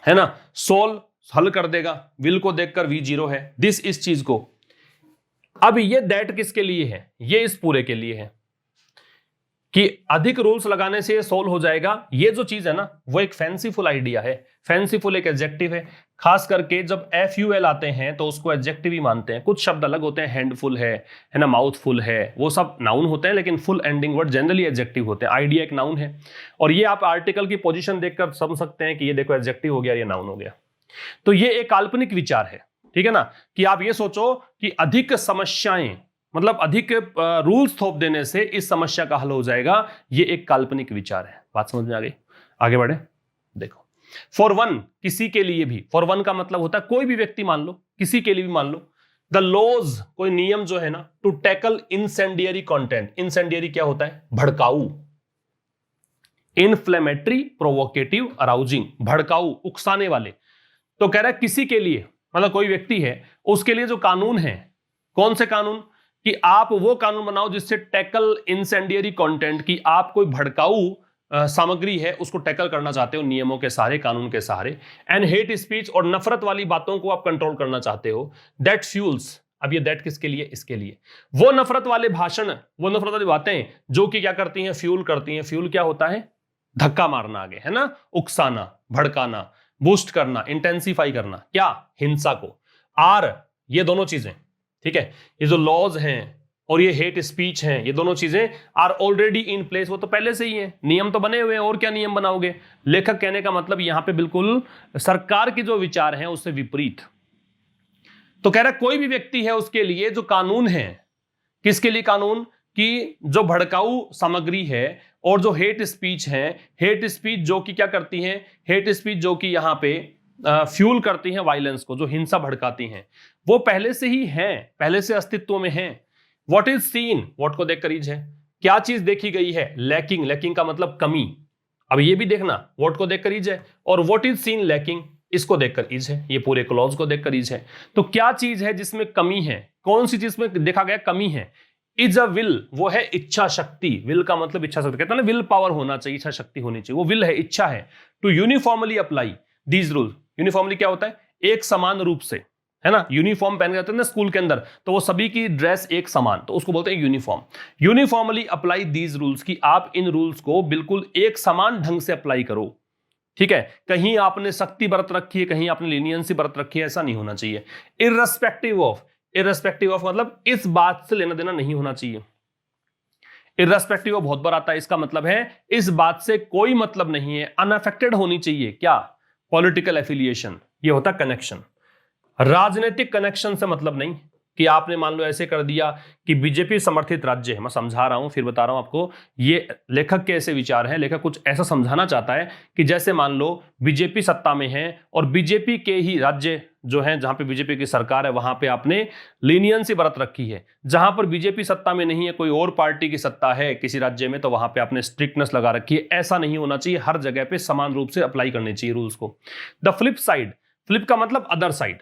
Speaker 1: ना, सोल्व हल कर देगा, विल को देखकर वी जीरो है, दिस इस चीज को। अब ये दैट किसके लिए है? ये इस पूरे के लिए है कि अधिक रूल्स लगाने से ये सोल्व हो जाएगा। ये जो चीज है ना वो एक फैंसीफुल आइडिया है। फैंसीफुल एक एडजेक्टिव है, खास करके जब FUL आते हैं तो उसको एडजेक्टिव ही मानते हैं। कुछ शब्द अलग होते हैं, हैंडफुल है ना, माउथफुल है, वो सब नाउन होते हैं, लेकिन full ending word generally adjective होते हैं। आइडिया एक नाउन है, और ये आप आर्टिकल की पोजीशन देखकर समझ सकते हैं कि ये देखो एडजेक्टिव हो गया, ये नाउन हो गया। तो ये एक काल्पनिक विचार है, ठीक है ना, कि आप ये सोचो कि अधिक समस्याएं, मतलब अधिक रूल्स थोप देने से इस समस्या का हल हो जाएगा। ये एक काल्पनिक विचार है। बात समझ में आ गई? आगे बढ़े। देखो, फॉर वन, किसी के लिए भी। फॉर वन का मतलब होता है कोई भी व्यक्ति मान लो, किसी के लिए भी मान लो। द लॉज, कोई नियम जो है ना, to tackle incendiary content. Incendiary क्या होता है? भड़काऊ, इन्फ्लेमेटरी, प्रोवोकेटिव, अराउजिंग, भड़काऊ, उकसाने वाले। तो कह रहा है किसी के लिए, मतलब कोई व्यक्ति है, उसके लिए जो कानून है, कौन से कानून? कि आप वो कानून बनाओ जिससे टैकल इंसेंडियरी कंटेंट, की आप कोई भड़काऊ सामग्री है उसको टैकल करना चाहते हो नियमों के सहारे, कानून के सहारे। एंड हेट स्पीच, और नफरत वाली बातों को आप कंट्रोल करना चाहते हो। दैट फ्यूल्स, अब ये दैट किसके लिए? इसके लिए। वो नफरत वाले भाषण, वो नफरत वाली बातें जो कि क्या करती हैं? फ्यूल करती हैं। फ्यूल क्या होता है? धक्का मारना आगे, है ना, उकसाना, भड़काना, बूस्ट करना, इंटेंसिफाई करना, क्या? हिंसा को। आर, ये दोनों चीजें, ठीक है, ये जो लॉज हैं और ये हेट स्पीच हैं, ये दोनों चीजें आर ऑलरेडी इन प्लेस, वो तो पहले से ही है, नियम तो बने हुए हैं, और क्या नियम बनाओगे? लेखक कहने का मतलब यहां पे बिल्कुल सरकार के जो विचार हैं उससे विपरीत। तो कह रहा है कोई भी व्यक्ति है उसके लिए जो कानून है, किसके लिए कानून? कि जो भड़काऊ सामग्री है और जो हेट स्पीच है, हेट स्पीच जो कि क्या करती हैं? हेट स्पीच जो कि यहां पे फ्यूल करती हैं वायलेंस को, जो हिंसा भड़काती हैं, वो पहले से ही हैं, पहले से अस्तित्व में हैं। व्हाट इज सीन, व्हाट को देखकर इज है, क्या चीज देखी गई है? लैकिंग, लैकिंग का मतलब कमी। अब ये भी देखना, व्हाट को देखकर इज है, और व्हाट इज सीन लैकिंग, इसको देखकर इज है, ये पूरे क्लॉज को देखकर इज है। तो क्या चीज है जिसमें कमी है? कौन सी चीज में देखा गया कमी है? इज अ विल, वो है इच्छा शक्ति। विल का मतलब इच्छा शक्ति, कहते हैं ना विल पावर होना चाहिए, इच्छा शक्ति होनी चाहिए, वो विल है, इच्छा है। To uniformly apply these rule. Uniformly क्या होता है? एक समान रूप से, है ना, यूनिफॉर्म पहन के जाते हैं ना स्कूल के अंदर, तो वो सभी की ड्रेस एक समान, तो उसको बोलते हैं uniform. Uniformly apply these rules, की आप इन रूल्स को बिल्कुल एक समान ढंग से अप्लाई करो, ठीक है, कहीं आपने सख्ती बरत रखी है, कहीं आपने लीनियंसी बरत रखी है, ऐसा नहीं होना चाहिए। इररेस्पेक्टिव ऑफ, इररेस्पेक्टिव ऑफ मतलब इस बात से लेना देना नहीं होना चाहिए। इररेस्पेक्टिव ऑफ बहुत बार आता है, इसका मतलब है इस बात से कोई मतलब नहीं है, अनअफेक्टेड होनी चाहिए। क्या? पॉलिटिकल एफिलिएशन, ये होता कनेक्शन। राजनीतिक कनेक्शन से मतलब नहीं, कि आपने मान लो ऐसे कर दिया कि बीजेपी समर्थित राज्य है, मैं समझा रहा हूं फिर बता रहा हूं आपको, ये लेखक के ऐसे विचार हैं। लेखक कुछ ऐसा समझाना चाहता है कि जैसे मान लो बीजेपी सत्ता में है और बीजेपी के ही राज्य जो है जहां पे बीजेपी की सरकार है वहां पे आपने लीनियंसी बरत रखी है। जहां पर बीजेपी सत्ता में नहीं है, कोई और पार्टी की सत्ता है किसी राज्य में, तो वहां पे आपने स्ट्रिक्टनेस लगा रखी है। ऐसा नहीं होना चाहिए, हर जगह पे समान रूप से अप्लाई करने चाहिए रूल्स को। द फ्लिप साइड, फ्लिप का मतलब अदर साइड,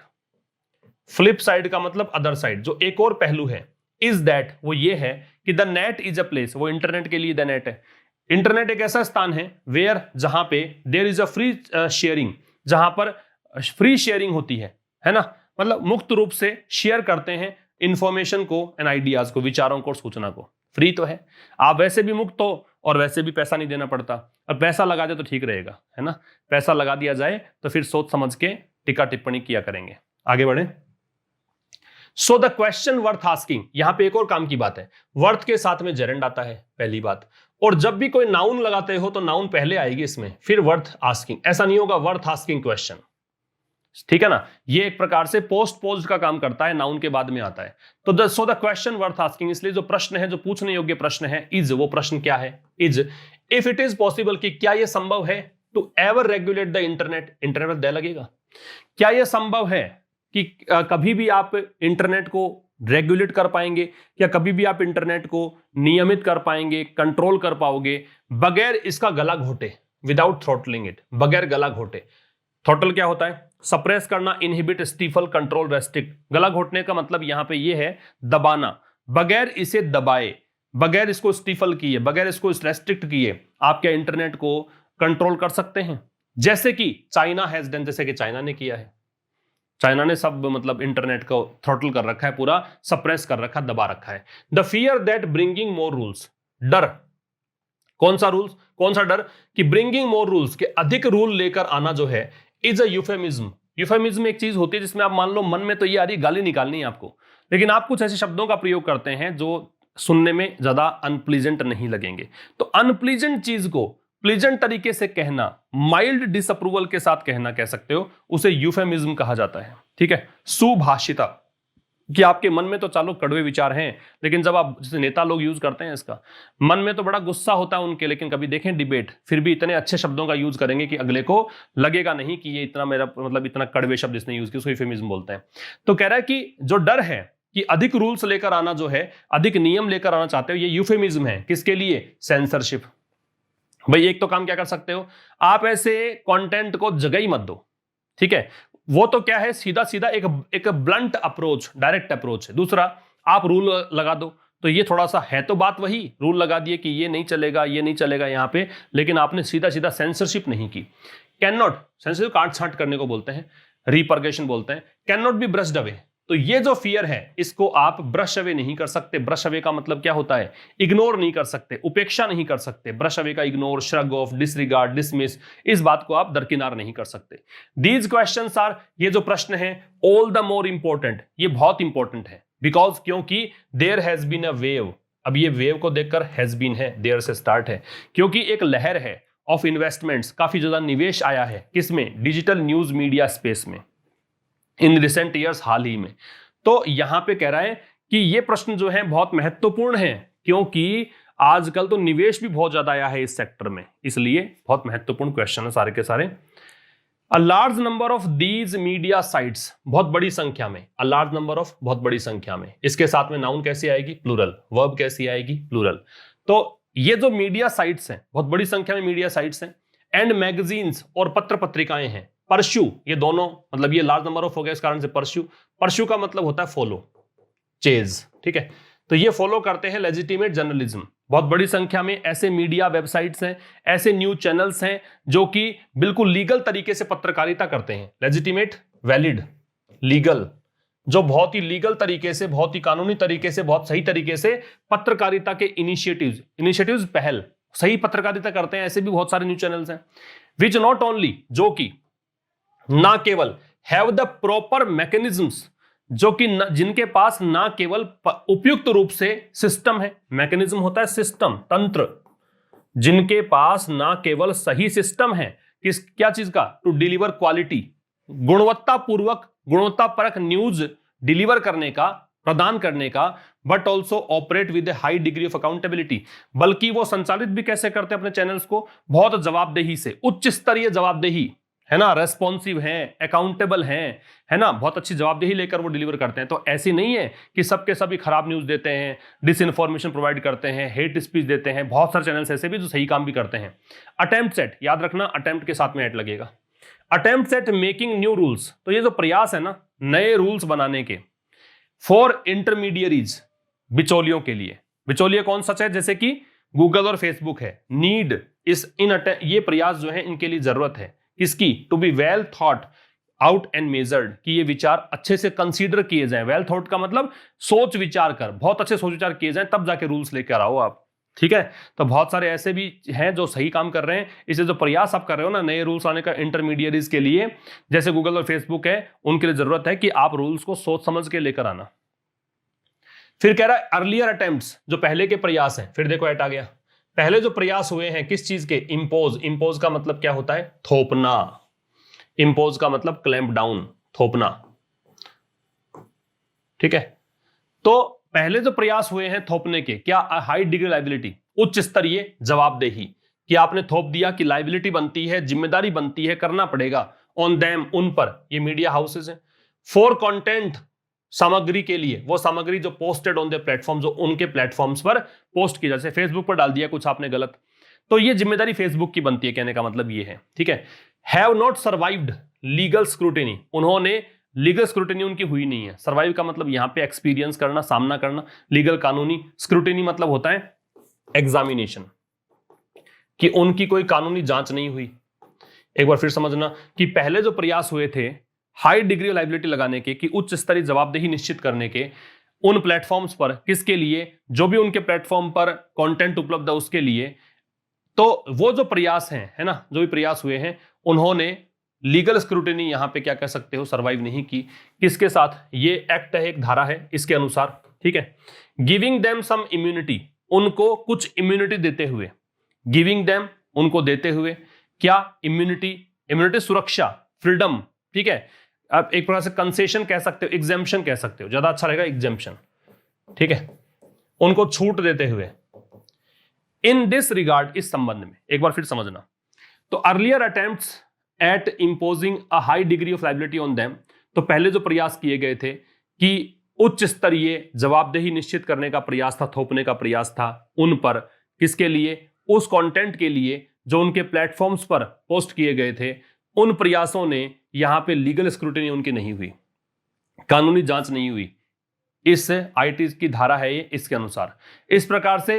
Speaker 1: फ्लिप साइड का मतलब अदर साइड, जो एक और पहलू है, इज दैट, वो ये है कि the net is a place, वो इंटरनेट के लिए द नेट है। इंटरनेट एक ऐसा स्थान है वेयर, जहां पे there is a free sharing, जहां पर फ्री शेयरिंग होती है ना, मतलब मुक्त रूप से शेयर करते हैं इंफॉर्मेशन को एंड आइडियाज को, विचारों को और सूचना को। फ्री तो है, आप वैसे भी मुक्त हो और वैसे भी पैसा नहीं देना पड़ता, और पैसा लगा दे तो ठीक रहेगा, है ना। पैसा लगा दिया जाए तो फिर सोच समझ के टीका टिप्पणी किया करेंगे। आगे बढ़े। So the question worth asking, यहां पे एक और काम की बात है, वर्थ के साथ में जेरेंड आता है पहली बात, और जब भी कोई नाउन लगाते हो तो नाउन पहले आएगी इसमें, फिर वर्थ आस्किंग। ऐसा नहीं होगा वर्थ आस्किंग क्वेश्चन, ठीक है ना। ये एक प्रकार से पोस्ट पोज्ड का काम करता है, नाउन के बाद में आता है। तो so the question worth asking, इसलिए जो प्रश्न है, जो पूछने योग्य प्रश्न है, इज, वो प्रश्न क्या है, is if it is possible, कि क्या यह संभव है, to ever regulate the internet, internet पर दे लगेगा, क्या यह संभव है कि कभी भी आप इंटरनेट को रेगुलेट कर पाएंगे, या कभी भी आप इंटरनेट को नियमित कर पाएंगे, कंट्रोल कर पाओगे बगैर इसका गला घोटे, विदाउट थ्रॉटलिंग इट, बगैर गला घोटे। थ्रॉटल क्या होता है, सप्रेस करना, इनहिबिट, स्टीफल, कंट्रोल, रेस्ट्रिक्ट। गला घोटने का मतलब यहां पे ये है दबाना, बगैर इसे दबाए, बगैर इसको स्टीफल किए, बगैर इसको रेस्ट्रिक्ट किए आप क्या इंटरनेट को कंट्रोल कर सकते हैं, जैसे कि चाइना हैज डन, जैसे कि चाइना ने किया है। चाइना ने सब मतलब इंटरनेट को थ्रॉटल कर रखा है, पूरा सप्रेस कर रखा, दबा रखा है। The fear that bringing more rules, डर, कौन सा रूल्स, कौन सा डर, कि ब्रिंगिंग मोर रूल्स, के अधिक रूल लेकर आना जो है, इज अ यूफेमिज्म। यूफेमिज्म एक चीज होती है जिसमें आप मान लो मन में तो ये आ रही गाली निकालनी है आपको, लेकिन आप कुछ ऐसे शब्दों का प्रयोग करते हैं जो सुनने में ज्यादा अनप्लीजेंट नहीं लगेंगे। तो अनप्लीजेंट चीज को प्लीजेंट तरीके से कहना, माइल्ड डिसअप्रूवल के साथ कहना कह सकते हो, उसे यूफेमिज्म कहा जाता है। ठीक है। सुभाषिता, कि आपके मन में तो चालो कड़वे विचार हैं, लेकिन जब आप, जैसे नेता लोग यूज करते हैं इसका, मन में तो बड़ा गुस्सा होता है उनके, लेकिन कभी देखें डिबेट, फिर भी इतने अच्छे शब्दों का यूज करेंगे कि अगले को लगेगा नहीं कि ये इतना मेरा मतलब इतना कड़वे शब्द इसने यूज किया, उसको यूफेमिज्म बोलते हैं। तो कह रहा है कि जो डर है कि अधिक रूल्स लेकर आना जो है, अधिक नियम लेकर आना चाहते हो, ये यूफेमिज्म है। किसके लिए? सेंसरशिप। भाई एक तो काम क्या कर सकते हो, आप ऐसे कंटेंट को जगह ही मत दो, ठीक है। वो तो क्या है, सीधा सीधा एक ब्लंट अप्रोच, डायरेक्ट अप्रोच है। दूसरा, आप रूल लगा दो, तो ये थोड़ा सा है तो बात वही, रूल लगा दिए कि ये नहीं चलेगा, ये नहीं चलेगा यहां पे, लेकिन आपने सीधा सीधा सेंसरशिप नहीं की। कैन नॉट, सेंसरशिप काट छांट करने को बोलते हैं, रिपरगेशन बोलते हैं। Can not be brushed away, तो ये जो फियर है इसको आप ब्रश अवे नहीं कर सकते। ब्रश अवे का मतलब क्या होता है, इग्नोर नहीं कर सकते, उपेक्षा नहीं कर सकते। ब्रश अवे का ignore, shrug of, disregard, dismiss, इस बात को आप दरकिनार नहीं कर सकते। दीज क्वेश्चंस आर, ये जो प्रश्न है, ऑल द मोर इंपॉर्टेंट, ये बहुत इंपॉर्टेंट है, बिकॉज क्योंकि there has been a wave. अब ये वेव को देखकर हैज बीन है, देयर से स्टार्ट है, क्योंकि एक लहर है ऑफ इन्वेस्टमेंट्स, काफी ज्यादा निवेश आया है किसमें, डिजिटल न्यूज मीडिया स्पेस में, इन रिसेंट ईयर्स, हाल ही में। तो यहां पे कह रहा है कि ये प्रश्न जो है बहुत महत्वपूर्ण है, क्योंकि आजकल तो निवेश भी बहुत ज्यादा आया है इस सेक्टर में, इसलिए बहुत महत्वपूर्ण क्वेश्चन है सारे के सारे। A large number of these media sites, बहुत बड़ी संख्या में, अ लार्ज नंबर ऑफ, बहुत बड़ी संख्या में, इसके साथ में नाउन कैसी आएगी, प्लूरल, वर्ब कैसी आएगी, प्लूरल। तो ये जो मीडिया साइट्स हैं, बहुत बड़ी संख्या में मीडिया साइट्स हैं, एंड मैगजीन्स, और पत्र पत्रिकाएं हैं, परस्यू, ये दोनों, मतलब ये लार्ज नंबर ऑफ हो गया इस कारण से परस्यू। परस्यू का मतलब होता है फॉलो, चेज, ठीक है। तो ये फॉलो करते हैं लेजिटिमेट जर्नलिज्म। बहुत बड़ी संख्या में ऐसे मीडिया वेबसाइट्स हैं, ऐसे न्यूज चैनल्स हैं जो कि बिल्कुल लीगल तरीके से पत्रकारिता करते हैं। लेजिटिमेट, वैलिड, लीगल, जो बहुत ही लीगल तरीके से, बहुत ही कानूनी तरीके से, बहुत सही तरीके से पत्रकारिता के इनिशिएटिव्स, पहल, सही पत्रकारिता करते हैं, ऐसे भी बहुत सारे न्यूज चैनल्स हैं। विच नॉट ओनली, जो कि ना केवल हैव द प्रॉपर मैकेनिज्म्स, जो कि जिनके पास ना केवल उपयुक्त रूप से सिस्टम है, मैकेनिज्म होता है सिस्टम, तंत्र, जिनके पास ना केवल सही सिस्टम है, किस क्या चीज का, टू डिलीवर क्वालिटी, गुणवत्तापूर्वक, गुणवत्तापरक न्यूज डिलीवर करने का, प्रदान करने का, but also operate with a high degree of accountability, बल्कि वो संचालित भी कैसे करते हैं अपने चैनल्स को, बहुत जवाबदेही से, उच्च स्तरीय जवाबदेही, है ना, रेस्पॉन्सिव हैं, अकाउंटेबल हैं, है ना, बहुत अच्छी जवाबदेही लेकर वो डिलीवर करते हैं। तो ऐसी नहीं है कि सबके सभी खराब न्यूज देते हैं, डिसइंफॉर्मेशन प्रोवाइड करते हैं, हेट स्पीच देते हैं, बहुत सारे चैनल्स ऐसे भी जो सही काम भी करते हैं। अटेम्प्ट एट, याद रखना अटेम्प्ट के साथ में एट लगेगा, attempt at making new rules, तो ये जो प्रयास है ना नए रूल्स बनाने के, फॉर इंटरमीडियरीज, बिचौलियों के लिए, बिचौलिए कौन सच है, जैसे कि गूगल और फेसबुक है, नीड इस इन ये प्रयास जो है इनके लिए जरूरत है किसकी, to be well thought out and measured, कि ये विचार अच्छे से कंसीडर किए जाएं, वेल थॉट का मतलब सोच विचार कर, बहुत अच्छे सोच विचार किए जाएं, तब जाके रूल्स लेकर आओ आप, ठीक है। तो बहुत सारे ऐसे भी हैं जो सही काम कर रहे हैं, इसे जो प्रयास आप कर रहे हो ना नए रूल्स आने का इंटरमीडिएरीज के लिए, जैसे गूगल और फेसबुक है, उनके लिए जरूरत है कि आप रूल्स को सोच समझ के लेकर आना। फिर कह रहा है अर्लियर अटेम्प्ट्स, जो पहले के प्रयास हैं, फिर देखो एट आ गया, पहले जो प्रयास हुए हैं किस चीज के, इंपोज, इंपोज का मतलब क्या होता है, थोपना, इंपोज का मतलब क्लैंप डाउन, थोपना, ठीक है। तो पहले जो प्रयास हुए हैं थोपने के, क्या, हाई डिग्री लाइबिलिटी, उच्च स्तरीय जवाबदेही, कि आपने थोप दिया कि लाइबिलिटी बनती है, जिम्मेदारी बनती है, करना पड़ेगा, ऑन देम, उन पर, ये मीडिया हाउसेज हैं, फॉर कंटेंट, सामग्री के लिए, वो सामग्री जो पोस्टेड ऑन द प्लेटफॉर्म, जो उनके प्लेटफॉर्म्स पर पोस्ट की, जैसे फेसबुक पर डाल दिया कुछ आपने गलत, तो ये जिम्मेदारी फेसबुक की बनती है, कहने का मतलब ये है, ठीक है। Have not survived legal scrutiny, उन्होंने लीगल स्क्रूटिनी उनकी हुई नहीं है, सर्वाइव का मतलब यहां पे एक्सपीरियंस करना, सामना करना, लीगल कानूनी, स्क्रूटिनी मतलब होता है एग्जामिनेशन, कि उनकी कोई कानूनी जांच नहीं हुई। एक बार फिर समझना कि पहले जो प्रयास हुए थे हाई डिग्री ऑफ लाइबिलिटी लगाने के, कि उच्च स्तरीय जवाबदेही निश्चित करने के, उन प्लेटफॉर्म्स पर, किसके लिए, जो भी उनके प्लेटफॉर्म पर कंटेंट उपलब्ध है उसके लिए, तो वो जो प्रयास हैं, है ना, जो भी प्रयास हुए हैं, उन्होंने लीगल स्क्रूटिनी, यहां पे क्या कह सकते हो, सर्वाइव नहीं की, किसके साथ, ये एक्ट है, एक धारा है इसके अनुसार, ठीक है। गिविंग देम सम इम्यूनिटी, उनको कुछ इम्यूनिटी देते हुए, गिविंग देम, उनको देते हुए, क्या, इम्यूनिटी, इम्यूनिटी सुरक्षा, फ्रीडम, ठीक है। आप एक प्रकार से कंसेशन कह सकते हो, एग्जेम्पशन कह सकते हो, ज्यादा अच्छा रहेगा एग्जेम्पशन, ठीक है, उनको छूट देते हुए, इन दिस रिगार्ड, इस संबंध में, एक बार फिर समझना, तो earlier attempts at imposing a high degree of liability on them, तो पहले जो प्रयास किए गए थे कि उच्च स्तरीय जवाबदेही निश्चित करने का प्रयास था, थोपने का प्रयास था उन पर, किसके लिए, उस कंटेंट के लिए जो उनके प्लेटफॉर्म्स पर पोस्ट किए गए थे, उन प्रयासों ने यहां पे लीगल स्क्रूटिनी उनकी नहीं हुई, कानूनी जांच नहीं हुई, इस आईटी की धारा है ये, इसके अनुसार, इस प्रकार से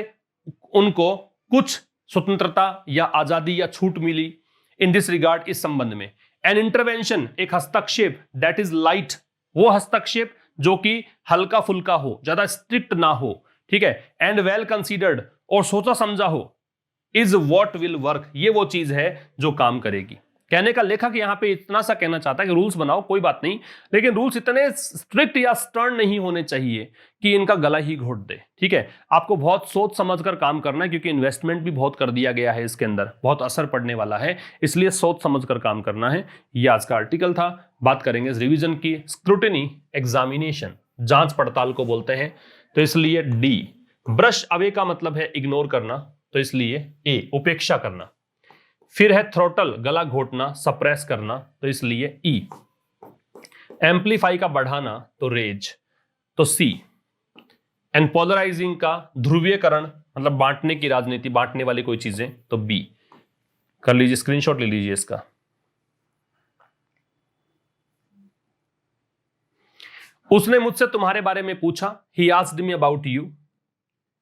Speaker 1: उनको कुछ स्वतंत्रता या आजादी या छूट मिली, इन दिस रिगार्ड, इस संबंध में। एन इंटरवेंशन, एक हस्तक्षेप, दैट इज लाइट, वो हस्तक्षेप जो कि हल्का फुल्का हो, ज्यादा स्ट्रिक्ट ना हो, ठीक है, एंड वेल कंसीडर्ड, और सोचा समझा हो, इज वॉट विल वर्क, ये वो चीज है जो काम करेगी। कहने का लेखक यहां पे इतना सा कहना चाहता है कि रूल्स बनाओ कोई बात नहीं, लेकिन रूल्स इतने स्ट्रिक्ट या स्टर्न नहीं होने चाहिए कि इनका गला ही घोट दे, ठीक है। आपको बहुत सोच समझकर काम करना है, क्योंकि इन्वेस्टमेंट भी बहुत कर दिया गया है इसके अंदर, बहुत असर पड़ने वाला है, इसलिए सोच समझकर काम करना है। यह आज का आर्टिकल था। बात करेंगे रिवीजन की, स्क्रूटिनी, एग्जामिनेशन, जांच पड़ताल को बोलते हैं, तो इसलिए डी। ब्रश अवे का मतलब है इग्नोर करना, तो इसलिए ए, उपेक्षा करना। फिर है थ्रोटल, गला घोटना, सप्रेस करना, तो इसलिए ई। एम्पलीफाई का बढ़ाना, तो रेज, तो सी। एंड पोलराइजिंग का ध्रुवीयकरण, मतलब बांटने की राजनीति, बांटने वाली कोई चीजें, तो बी। कर लीजिए, स्क्रीनशॉट ले लीजिए इसका। उसने मुझसे तुम्हारे बारे में पूछा, he asked me about you,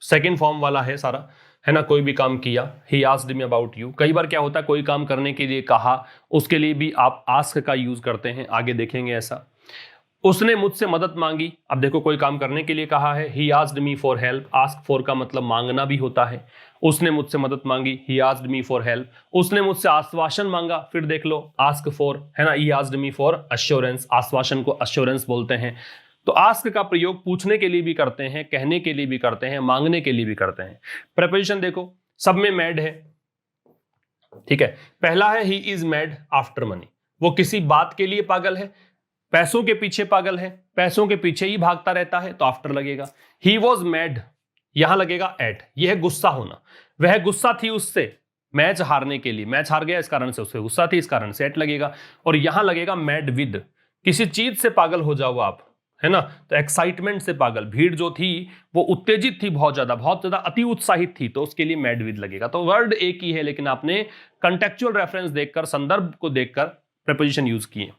Speaker 1: second form वाला है सारा, है ना, कोई भी काम किया, he asked me about you. कई बार क्या होता है, कोई काम करने के लिए कहा, उसके लिए भी आप आस्क का यूज करते हैं, आगे देखेंगे ऐसा। उसने मुझसे मदद मांगी, अब देखो कोई काम करने के लिए कहा है, he asked me for help, ask for का मतलब मांगना भी होता है, उसने मुझसे मदद मांगी, he asked me for help. उसने मुझसे आश्वासन मांगा, फिर देख लो आस्क फॉर, है ना, he asked me for assurance, आश्वासन को अश्योरेंस बोलते हैं। तो आस्क का प्रयोग पूछने के लिए भी करते हैं, कहने के लिए भी करते हैं, मांगने के लिए भी करते हैं। प्रपोजिशन देखो, सब में मैड है, ठीक है। पहला है he is mad after money, वो किसी बात के लिए पागल है। पैसों के पीछे पागल है, पैसों के पीछे ही भागता रहता है, तो आफ्टर लगेगा। ही वॉज मैड, यहां लगेगा एट, यह है गुस्सा होना, वह गुस्सा थी उससे मैच हारने के लिए, मैच हार गया इस कारण से उससे गुस्सा थी, इस कारण से एट लगेगा। और यहां लगेगा मैड विद, किसी चीज से पागल हो जाओ आप, है ना, तो एक्साइटमेंट से पागल, भीड़ जो थी वो उत्तेजित थी, बहुत ज्यादा अति उत्साहित थी, तो उसके लिए मैड विद लगेगा। तो वर्ड एक ही है, लेकिन आपने कंटेक्चुअल रेफरेंस देखकर, संदर्भ को देखकर प्रीपोजिशन यूज किए।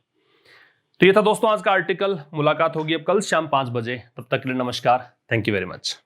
Speaker 1: तो ये था दोस्तों आज का आर्टिकल। मुलाकात होगी अब कल शाम 5 बजे, तब तक के लिए नमस्कार, थैंक यू वेरी मच।